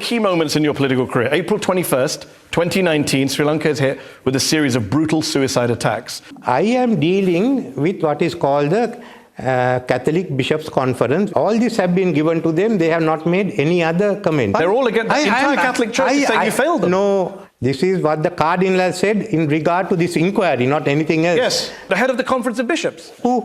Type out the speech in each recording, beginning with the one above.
key moments in your political career. April 21st, 2019, Sri Lanka is hit with a series of brutal suicide attacks. I am dealing with what is called the Catholic Bishops' Conference. All these have been given to them. They have not made any other comment. They're all against the entire Catholic Church is saying you failed them. No, this is what the Cardinal has said in regard to this inquiry, not anything else. Yes, the head of the Conference of Bishops. Who?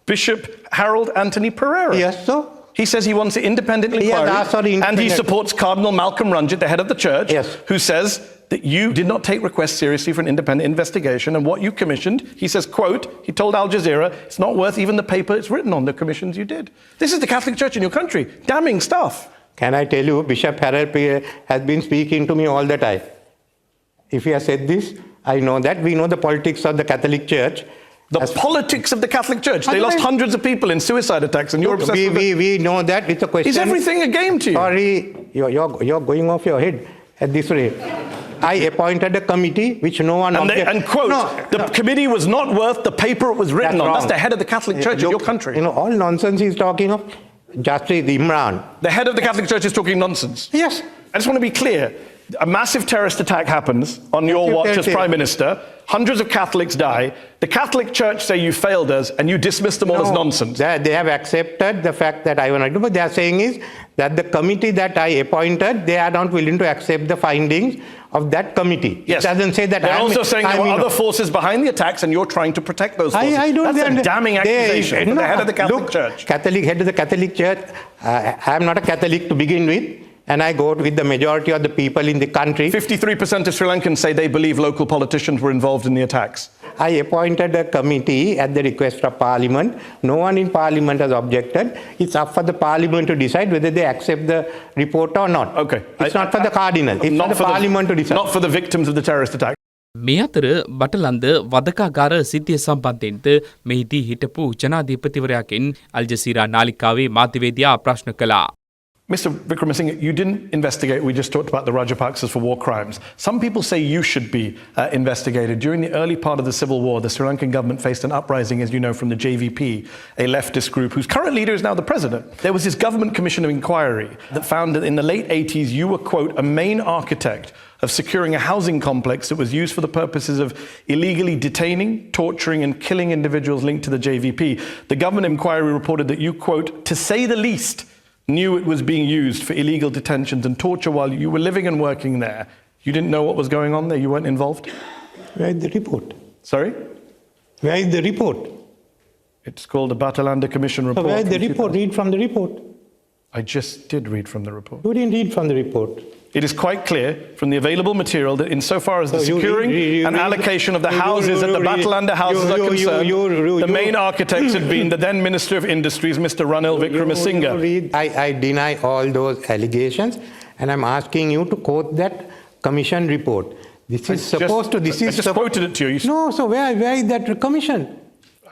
Bishop Harold Anthony Pereira. Yes, so? He says he wants an independent inquiry, and he supports Cardinal Malcolm Runjit, the head of the church, who says that you did not take requests seriously for an independent investigation, and what you commissioned, he says, quote, he told Al Jazeera, it's not worth even the paper it's written on, the commissions you did. This is the Catholic Church in your country. Damning stuff. Can I tell you, Bishop Harold has been speaking to me all the time. If he has said this, I know that. We know the politics of the Catholic Church. The politics of the Catholic Church. They lost hundreds of people in suicide attacks, and you're obsessed with it. We know that. It's a question. Is everything a game to you? Sorry, you're going off your head at this rate. I appointed a committee which no one... And quote, the committee was not worth the paper it was written on. That's the head of the Catholic Church of your country. You know, all nonsense he's talking of. Justice Imran. The head of the Catholic Church is talking nonsense. Yes. I just want to be clear. A massive terrorist attack happens on your watch as Prime Minister. Hundreds of Catholics die. The Catholic Church say you failed us, and you dismiss them all as nonsense. They have accepted the fact that I want to do, but they are saying is that the committee that I appointed, they are not willing to accept the findings of that committee. Yes. It doesn't say that. They're also saying there were other forces behind the attacks, and you're trying to protect those forces. That's a damning accusation from the head of the Catholic Church. Head of the Catholic Church. I am not a Catholic to begin with. And I go with the majority of the people in the country. 53% of Sri Lankans say they believe local politicians were involved in the attacks. I appointed a committee at the request of Parliament. No one in Parliament has objected. It's up for the Parliament to decide whether they accept the report or not. Okay. It's not for the Cardinal. It's not for the Parliament to decide. Not for the victims of the terrorist attack. මේ අතර බටලන්ද වදකාගාර සිද්ධිය සම්බන්ධයෙන්ද මෙහිදී හිටපු ජනාධිපතිවරයාගෙන් අල් Jazeera නාලිකාවේ මාධ්‍යවේදියා ප්‍රශ්න කළා. Mr. Wickremesinghe, you didn't investigate. We just talked about the Rajapaksas for war crimes. Some people say you should be investigated. During the early part of the civil war, the Sri Lankan government faced an uprising, as you know, from the JVP, a leftist group whose current leader is now the president. There was this government commission of inquiry that found that in the late 80s, you were, quote, a main architect of securing a housing complex that was used for the purposes of illegally detaining, torturing, and killing individuals linked to the JVP. The government inquiry reported that you, quote, to say the least, knew it was being used for illegal detentions and torture while you were living and working there. You didn't know what was going on there? You weren't involved? Where is the report? Sorry? Where is the report? It's called the Batalanda Commission report. So where is the report? Read from the report. I just did read from the report. You didn't read from the report. It is quite clear from the available material that insofar as the securing and allocation of the houses at the Batalanda houses are concerned, the main architects had been the then Minister of Industries, Mr. Ranil Wickremesinghe. I deny all those allegations, and I'm asking you to quote that commission report. This is supposed to... I just quoted it to you. No, so where is that commission?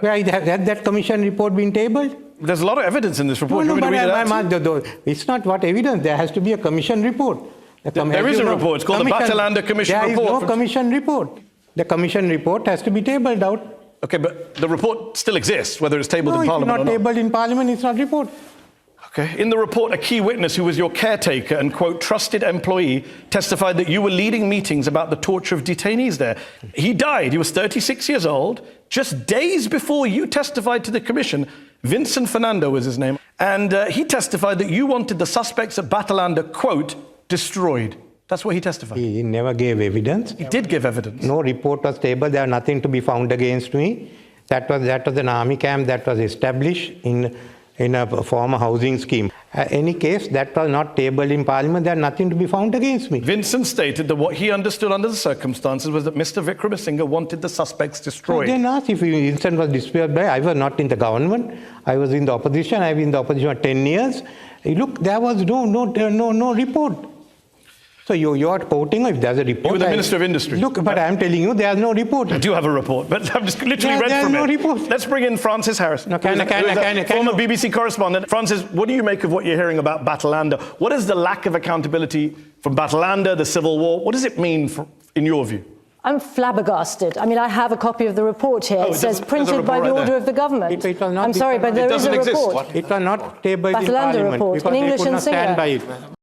Where had that commission report been tabled? There's a lot of evidence in this report. No, but it's not what evidence. There has to be a commission report. There is a report. It's called the Batalanda Commission report. There is no commission report. The commission report has to be tabled out. Okay, but the report still exists, whether it's tabled in Parliament or not. It's not tabled in Parliament, it's not report. Okay. In the report, a key witness who was your caretaker and, quote, trusted employee testified that you were leading meetings about the torture of detainees there. He died. He was 36 years old. Just days before you testified to the commission, Vincent Fernando was his name, and he testified that you wanted the suspects at Batalanda, quote, destroyed. That's what he testified. He never gave evidence. He did give evidence. No report was tabled. There was nothing to be found against me. That was an army camp that was established in a former housing scheme. Any case, that was not tabled in Parliament. There was nothing to be found against me. Vincent stated that what he understood under the circumstances was that Mr. Wickremesinghe wanted the suspects destroyed. Then asked if the incident was displayed by... I was not in the government. I was in the opposition. I've been in the opposition for 10 years. Look, there was no report. So you're quoting if there's a report. You were the Minister of Industry. Look, but I'm telling you, there's no report. I do have a report, but I've just literally read from it. There's no report. Let's bring in Francis Harrison, former BBC correspondent. Francis, what do you make of what you're hearing about Batalanda? What is the lack of accountability from Batalanda, the civil war? What does it mean in your view? I'm flabbergasted. I mean, I have a copy of the report here. It says printed by the order of the government. I'm sorry, but there is a report. It was not tabled in Batalanda Parliament report in English and Sinhala.